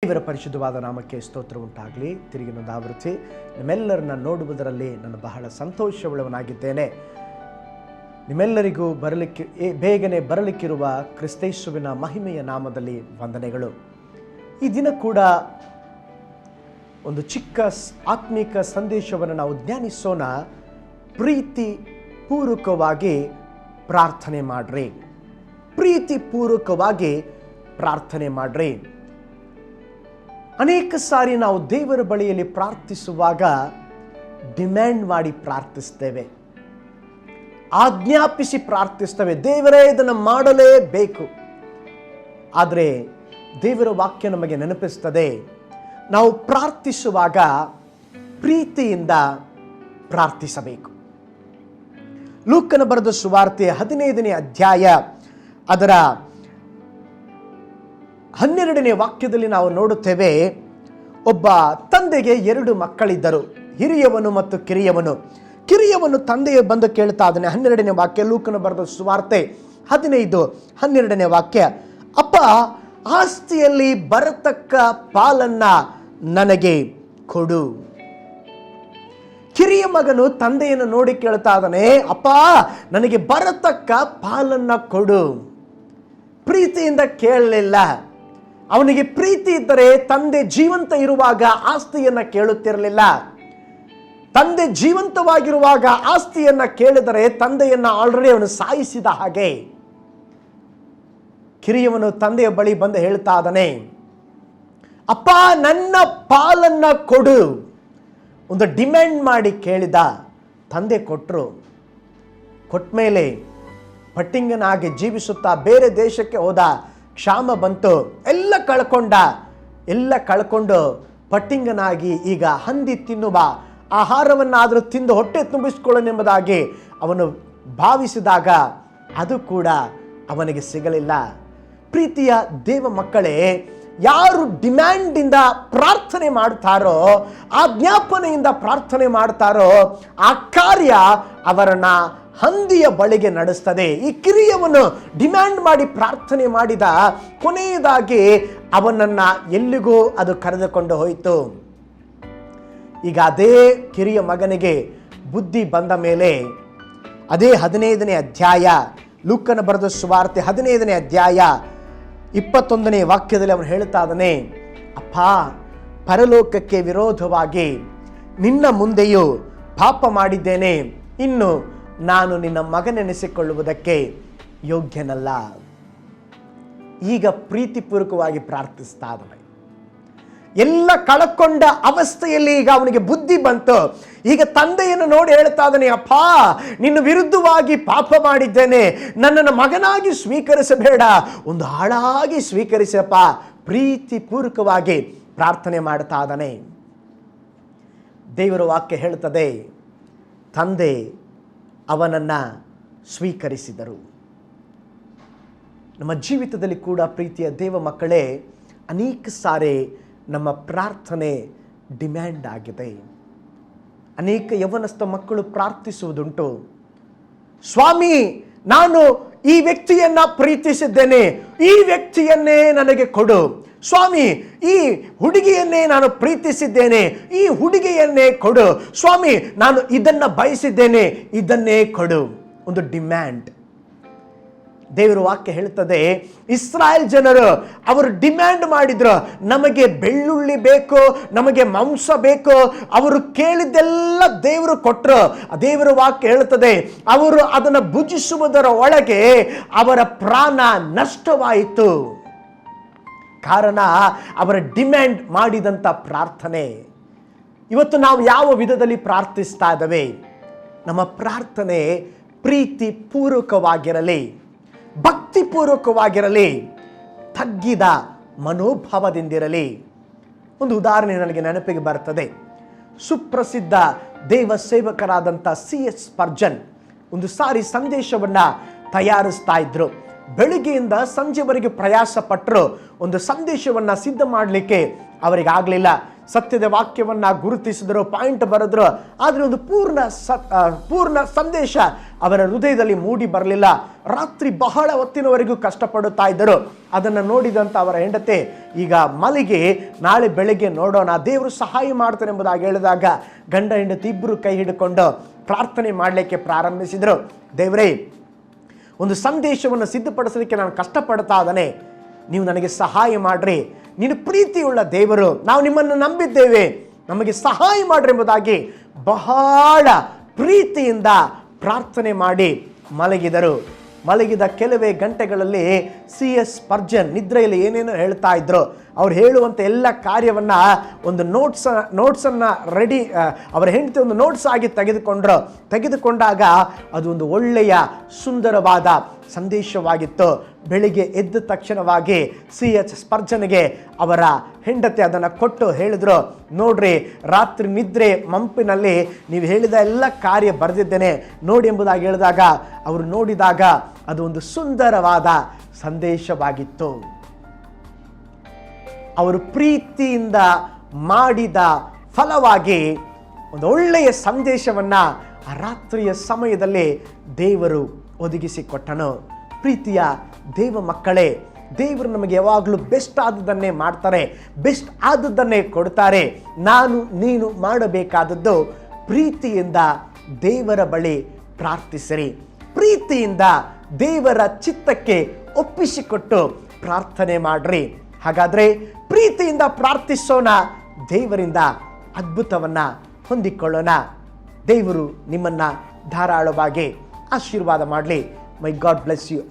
ದೇವರ ಪರಿಶುದ್ಧವಾದ ನಾಮಕ್ಕೆ ಸ್ತೋತ್ರ ಉಂಟಾಗಲಿ. ತಿರುಗಿನೊಂದು ಆವೃತ್ತಿ ನಿಮ್ಮೆಲ್ಲರನ್ನ ನೋಡುವುದರಲ್ಲಿ ನಾನು ಬಹಳ ಸಂತೋಷವುಳ್ಳವನಾಗಿದ್ದೇನೆ. ನಿಮ್ಮೆಲ್ಲರಿಗೂ ಬೇಗನೆ ಬರಲಿಕ್ಕಿರುವ ಕ್ರಿಸ್ತೇಸುವಿನ ಮಹಿಮೆಯ ನಾಮದಲ್ಲಿ ವಂದನೆಗಳು. ಈ ದಿನ ಕೂಡ ಒಂದು ಚಿಕ್ಕ ಆತ್ಮಿಕ ಸಂದೇಶವನ್ನು ನಾವು ಧ್ಯಾನಿಸೋಣ. ಪ್ರೀತಿ ಪೂರ್ವಕವಾಗಿ ಪ್ರಾರ್ಥನೆ ಮಾಡ್ರಿ. ಪ್ರೀತಿ ಪೂರ್ವಕವಾಗಿ ಪ್ರಾರ್ಥನೆ ಮಾಡ್ರಿ. ಅನೇಕ ಸಾರಿ ನಾವು ದೇವರ ಬಳಿಯಲ್ಲಿ ಪ್ರಾರ್ಥಿಸುವಾಗ ಡಿಮ್ಯಾಂಡ್ ಮಾಡಿ ಪ್ರಾರ್ಥಿಸ್ತೇವೆ, ಆಜ್ಞಾಪಿಸಿ ಪ್ರಾರ್ಥಿಸ್ತೇವೆ, ದೇವರೇ ಇದನ್ನು ಮಾಡಲೇಬೇಕು. ಆದರೆ ದೇವರ ವಾಕ್ಯ ನಮಗೆ ನೆನಪಿಸ್ತದೆ, ನಾವು ಪ್ರಾರ್ಥಿಸುವಾಗ ಪ್ರೀತಿಯಿಂದ ಪ್ರಾರ್ಥಿಸಬೇಕು. ಲೂಕನ ಬರೆದ ಸುವಾರ್ತೆ 15ನೇ ಅಧ್ಯಾಯ ಅದರ 12ನೇ ವಾಕ್ಯದಲ್ಲಿ ನಾವು ನೋಡುತ್ತೇವೆ, ಒಬ್ಬ ತಂದೆಗೆ 2 ಮಕ್ಕಳಿದ್ದರು, ಹಿರಿಯವನು ಮತ್ತು ಕಿರಿಯವನು. ಕಿರಿಯವನು ತಂದೆಯ ಬಂದು ಕೇಳ್ತಾ ಇದ್ದಾನೆ. 12ನೇ ವಾಕ್ಯ, ಲೂಕನ ಬರೆದ ಸುವಾರ್ತೆ 15:12ನೇ ವಾಕ್ಯ, ಅಪ್ಪ, ಆಸ್ತಿಯಲ್ಲಿ ಬರತಕ್ಕ ಪಾಲನ್ನ ನನಗೆ ಕೊಡು. ಕಿರಿಯ ಮಗನು ತಂದೆಯನ್ನು ನೋಡಿ ಕೇಳ್ತಾ ಇದ್ದಾನೆ, ಅಪ್ಪ, ನನಗೆ ಬರತಕ್ಕ ಪಾಲನ್ನ ಕೊಡು. ಪ್ರೀತಿಯಿಂದ ಕೇಳಲಿಲ್ಲ. ಅವನಿಗೆ ಪ್ರೀತಿ ಇದ್ದರೆ ತಂದೆ ಜೀವಂತ ಇರುವಾಗ ಆಸ್ತಿಯನ್ನ ಕೇಳುತ್ತಿರಲಿಲ್ಲ. ತಂದೆ ಜೀವಂತವಾಗಿರುವಾಗ ಆಸ್ತಿಯನ್ನ ಕೇಳಿದರೆ ತಂದೆಯನ್ನ ಆಲ್ರೆಡಿ ಅವನು ಸಾಯಿಸಿದ ಹಾಗೆ. ಕಿರಿಯವನು ತಂದೆಯ ಬಳಿ ಬಂದು ಹೇಳ್ತಾ ಇದ್ದಾನೆ, ಅಪ್ಪ, ನನ್ನ ಪಾಲನ್ನ ಕೊಡು. ಒಂದು ಡಿಮ್ಯಾಂಡ್ ಮಾಡಿ ಕೇಳಿದ. ತಂದೆ ಕೊಟ್ಟರು. ಕೊಟ್ಮೇಲೆ ಪಟ್ಟಿಂಗನಾಗಿ ಜೀವಿಸುತ್ತಾ ಬೇರೆ ದೇಶಕ್ಕೆ ಹೋದ. ಕ್ಷಾಮ ಬಂತು, ಎಲ್ಲ ಕಳ್ಕೊಂಡು ಪಟ್ಟಿಂಗನಾಗಿ ಈಗ ಹಂದಿ ತಿನ್ನುವ ಆಹಾರವನ್ನಾದರೂ ತಿಂದು ಹೊಟ್ಟೆ ತುಂಬಿಸಿಕೊಳ್ಳನೆಂಬುದಾಗಿ ಅವನು ಭಾವಿಸಿದಾಗ ಅದು ಕೂಡ ಅವನಿಗೆ ಸಿಗಲಿಲ್ಲ. ಪ್ರೀತಿಯ ದೇವ ಮಕ್ಕಳೇ, ಯಾರು ಡಿಮ್ಯಾಂಡಿಂದ ಪ್ರಾರ್ಥನೆ ಮಾಡ್ತಾರೋ, ಆಜ್ಞಾಪನೆಯಿಂದ ಪ್ರಾರ್ಥನೆ ಮಾಡ್ತಾರೋ, ಆ ಕಾರ್ಯ ಅವರನ್ನ ಹಂದಿಯ ಬಳಿಗೆ ನಡೆಸ್ತದೆ. ಈ ಕಿರಿಯವನು ಡಿಮ್ಯಾಂಡ್ ಮಾಡಿ ಪ್ರಾರ್ಥನೆ ಮಾಡಿದ, ಕೊನೆಯದಾಗಿ ಅವನನ್ನ ಎಲ್ಲಿಗೂ ಅದು ಕರೆದುಕೊಂಡು ಹೋಯಿತು. ಈಗ ಅದೇ ಕಿರಿಯ ಮಗನಿಗೆ ಬುದ್ಧಿ ಬಂದ ಮೇಲೆ ಅದೇ 15ನೇ ಅಧ್ಯಾಯ, ಲೂಕನ ಬರೆದ ಸುವಾರ್ತೆ 15ನೇ ಅಧ್ಯಾಯ 21ನೇ ವಾಕ್ಯದಲ್ಲಿ ಅವನು ಹೇಳ್ತಾ ಇದ್ದಾನೆ, ಅಪ್ಪ, ಪರಲೋಕಕ್ಕೆ ವಿರೋಧವಾಗಿ ನಿನ್ನ ಮುಂದೆಯೂ ಪಾಪ ಮಾಡಿದ್ದೇನೆ, ಇನ್ನು ನಾನು ನಿನ್ನ ಮಗನೆನಿಸಿಕೊಳ್ಳುವುದಕ್ಕೆ ಯೋಗ್ಯನಲ್ಲ. ಈಗ ಪ್ರೀತಿಪೂರ್ವಕವಾಗಿ ಪ್ರಾರ್ಥಿಸ್ತಾ ಇದ್ದಾನೆ. ಎಲ್ಲ ಕಳಕೊಂಡ ಅವಸ್ಥೆಯಲ್ಲಿ ಈಗ ಅವನಿಗೆ ಬುದ್ಧಿ ಬಂತು. ಈಗ ತಂದೆಯನ್ನು ನೋಡಿ ಹೇಳ್ತಾ ಇದ್ದಾನೆ, ಅಪ್ಪ, ನಿನ್ನ ವಿರುದ್ಧವಾಗಿ ಪಾಪ ಮಾಡಿದ್ದೇನೆ, ನನ್ನನ್ನು ಮಗನಾಗಿ ಸ್ವೀಕರಿಸಬೇಡ, ಒಂದು ಆಳಾಗಿ ಸ್ವೀಕರಿಸಪ್ಪ. ಪ್ರೀತಿಪೂರ್ವಕವಾಗಿ ಪ್ರಾರ್ಥನೆ ಮಾಡ್ತಾ ಇದ್ದಾನೆ. ದೇವರ ವಾಕ್ಯ ಹೇಳ್ತದೆ, ತಂದೆ ಅವನನ್ನು ಸ್ವೀಕರಿಸಿದರು. ನಮ್ಮ ಜೀವಿತದಲ್ಲಿ ಕೂಡ ಪ್ರೀತಿಯ ದೇವ ಮಕ್ಕಳೇ, ಅನೇಕ ಸಾರಿ ನಮ್ಮ ಪ್ರಾರ್ಥನೆ ಡಿಮ್ಯಾಂಡ್ ಆಗಿದೆ. ಅನೇಕ ಯೌವನಸ್ಥ ಮಕ್ಕಳು ಪ್ರಾರ್ಥಿಸುವುದುಂಟು, ಸ್ವಾಮಿ, ನಾನು ಈ ವ್ಯಕ್ತಿಯನ್ನ ಪ್ರೀತಿಸಿದ್ದೇನೆ, ಈ ವ್ಯಕ್ತಿಯನ್ನೇ ನನಗೆ ಕೊಡು. ಸ್ವಾಮಿ, ಈ ಹುಡುಗಿಯನ್ನೇ ನಾನು ಪ್ರೀತಿಸಿದ್ದೇನೆ, ಈ ಹುಡುಗಿಯನ್ನೇ ಕೊಡು. ಸ್ವಾಮಿ, ನಾನು ಇದನ್ನ ಬಯಸಿದ್ದೇನೆ, ಇದನ್ನೇ ಕೊಡು. ಒಂದು ಡಿಮ್ಯಾಂಡ್. ದೇವರ ವಾಕ್ಯ ಹೇಳ್ತದೆ, ಇಸ್ರಾಯೇಲ್ ಜನರು ಅವರು ಡಿಮ್ಯಾಂಡ್ ಮಾಡಿದ್ರು, ನಮಗೆ ಬೆಳ್ಳುಳ್ಳಿ ಬೇಕು, ನಮಗೆ ಮಾಂಸ ಬೇಕು. ಅವರು ಕೇಳಿದ್ದೆಲ್ಲ ದೇವರು ಕೊಟ್ಟರು. ದೇವರ ವಾಕ್ಯ ಹೇಳ್ತದೆ, ಅವರು ಅದನ್ನು ಭುಜಿಸುವುದರ ಒಳಗೆ ಅವರ ಪ್ರಾಣ ನಷ್ಟವಾಯಿತು. ಕಾರಣ ಅವರ ಡಿಮ್ಯಾಂಡ್ ಮಾಡಿದಂಥ ಪ್ರಾರ್ಥನೆ. ಇವತ್ತು ನಾವು ಯಾವ ವಿಧದಲ್ಲಿ ಪ್ರಾರ್ಥಿಸ್ತಾ ಇದ್ದೇವೆ? ನಮ್ಮ ಪ್ರಾರ್ಥನೆ ಪ್ರೀತಿ ಪೂರ್ವಕವಾಗಿರಲಿ, ಭಕ್ತಿಪೂರ್ವಕವಾಗಿರಲಿ, ತಗ್ಗಿದ ಮನೋಭಾವದಿಂದಿರಲಿ. ಒಂದು ಉದಾಹರಣೆ ನನಗೆ ನೆನಪಿಗೆ ಬರ್ತದೆ. ಸುಪ್ರಸಿದ್ಧ ದೇವ ಸೇವಕರಾದಂಥ C.S. ಸ್ಪರ್ಜನ್ ಒಂದು ಸಾರಿ ಸಂದೇಶವನ್ನು ತಯಾರಿಸ್ತಾ ಇದ್ರು. ಬೆಳಿಗ್ಗೆಯಿಂದ ಸಂಜೆವರೆಗೆ ಪ್ರಯಾಸ ಪಟ್ಟರು. ಒಂದು ಸಂದೇಶವನ್ನು ಸಿದ್ಧ ಮಾಡಲಿಕ್ಕೆ ಅವರಿಗೆ ಆಗಲಿಲ್ಲ. ಸತ್ಯದ ವಾಕ್ಯವನ್ನ ಗುರುತಿಸಿದ್ರು, ಪಾಯಿಂಟ್ ಬರೆದ್ರು. ಆದರೆ ಒಂದು ಪೂರ್ಣ ಸಂದೇಶ ಅವರ ಹೃದಯದಲ್ಲಿ ಮೂಡಿ ಬರಲಿಲ್ಲ. ರಾತ್ರಿ ಬಹಳ ಹೊತ್ತಿನವರೆಗೂ ಕಷ್ಟಪಡುತ್ತಾ ಇದ್ದರು. ಅದನ್ನು ನೋಡಿದಂಥ ಅವರ ಹೆಂಡತಿ, ಈಗ ಮಲಗಿ ನಾಳೆ ಬೆಳಗ್ಗೆ ನೋಡೋಣ, ದೇವರು ಸಹಾಯ ಮಾಡ್ತಾನೆ ಎಂಬುದಾಗಿ ಹೇಳಿದಾಗ ಗಂಡ ಹೆಂಡತಿ ಇಬ್ಬರು ಕೈ ಹಿಡ್ಕೊಂಡು ಪ್ರಾರ್ಥನೆ ಮಾಡಲಿಕ್ಕೆ ಪ್ರಾರಂಭಿಸಿದರು. ದೇವರೇ, ಒಂದು ಸಂದೇಶವನ್ನು ಸಿದ್ಧಪಡಿಸಲಿಕ್ಕೆ ನಾನು ಕಷ್ಟಪಡ್ತಾ ಇದ್ದಾನೆ, ನೀವು ನನಗೆ ಸಹಾಯ ಮಾಡ್ರಿ. ನೀನು ಪ್ರೀತಿಯುಳ್ಳ ದೇವರು, ನಾವು ನಿಮ್ಮನ್ನು ನಂಬಿದ್ದೇವೆ, ನಮಗೆ ಸಹಾಯ ಮಾಡ್ರಿ ಎಂಬುದಾಗಿ ಬಹಳ ಪ್ರೀತಿಯಿಂದ ಪ್ರಾರ್ಥನೆ ಮಾಡಿ ಮಲಗಿದರು. ಮಲಗಿದ ಕೆಲವೇ ಗಂಟೆಗಳಲ್ಲಿ C.S. ಸ್ಪರ್ಜನ್ ನಿದ್ರೆಯಲ್ಲಿ ಏನೇನೋ ಹೇಳ್ತಾ ಇದ್ರು. ಅವ್ರು ಹೇಳುವಂಥ ಎಲ್ಲ ಕಾರ್ಯವನ್ನು ಒಂದು ನೋಟ್ಸನ್ನು ರೆಡಿ, ಅವರ ಹೆಂಡತಿ ಒಂದು ನೋಟ್ಸ್ ಆಗಿ ತೆಗೆದುಕೊಂಡಾಗ ಅದು ಒಂದು ಒಳ್ಳೆಯ ಸುಂದರವಾದ ಸಂದೇಶವಾಗಿತ್ತು. ಬೆಳಿಗ್ಗೆ ಎದ್ದ ತಕ್ಷಣವಾಗಿ C.S. ಸ್ಪರ್ಜನ್ಗೆ ಅವರ ಹೆಂಡತಿ ಅದನ್ನು ಕೊಟ್ಟು ಹೇಳಿದ್ರು, ನೋಡ್ರಿ, ರಾತ್ರಿ ನಿದ್ರೆ ಮಂಪಿನಲ್ಲಿ ನೀವು ಹೇಳಿದ ಎಲ್ಲ ಕಾರ್ಯ ಬರೆದಿದ್ದೇನೆ ನೋಡಿ ಎಂಬುದಾಗಿ ಹೇಳಿದಾಗ ಅವರು ನೋಡಿದಾಗ ಅದು ಒಂದು ಸುಂದರವಾದ ಸಂದೇಶವಾಗಿತ್ತು. ಅವರು ಪ್ರೀತಿಯಿಂದ ಮಾಡಿದ ಫಲವಾಗಿ ಒಂದು ಒಳ್ಳೆಯ ಸಂದೇಶವನ್ನು ಆ ರಾತ್ರಿಯ ಸಮಯದಲ್ಲಿ ದೇವರು ಒದಗಿಸಿಕೊಟ್ಟನು. ಪ್ರೀತಿಯ ದೇವ ಮಕ್ಕಳೇ, ದೇವರು ನಮಗೆ ಯಾವಾಗಲೂ ಬೆಸ್ಟ್ ಆದದ್ದನ್ನೇ ಮಾಡ್ತಾರೆ, ಬೆಸ್ಟ್ ಆದದ್ದನ್ನೇ ಕೊಡ್ತಾರೆ. ನೀನು ಮಾಡಬೇಕಾದದ್ದು ಪ್ರೀತಿಯಿಂದ ದೇವರ ಬಳಿ ಪ್ರಾರ್ಥಿಸಿರಿ, ಪ್ರೀತಿಯಿಂದ ದೇವರ ಚಿತ್ತಕ್ಕೆ ಒಪ್ಪಿಸಿಕೊಟ್ಟು ಪ್ರಾರ್ಥನೆ ಮಾಡ್ರಿ. ಹಾಗಾದರೆ ಪ್ರೀತಿಯಿಂದ ಪ್ರಾರ್ಥಿಸೋಣ, ದೇವರಿಂದ ಅದ್ಭುತವನ್ನು ಹೊಂದಿಕೊಳ್ಳೋಣ. ದೇವರು ನಿಮ್ಮನ್ನು ಧಾರಾಳವಾಗಿ ಆಶೀರ್ವಾದ ಮಾಡಲಿ. ಮೈ ಗಾಡ್ ಬ್ಲೆಸ್ ಯು.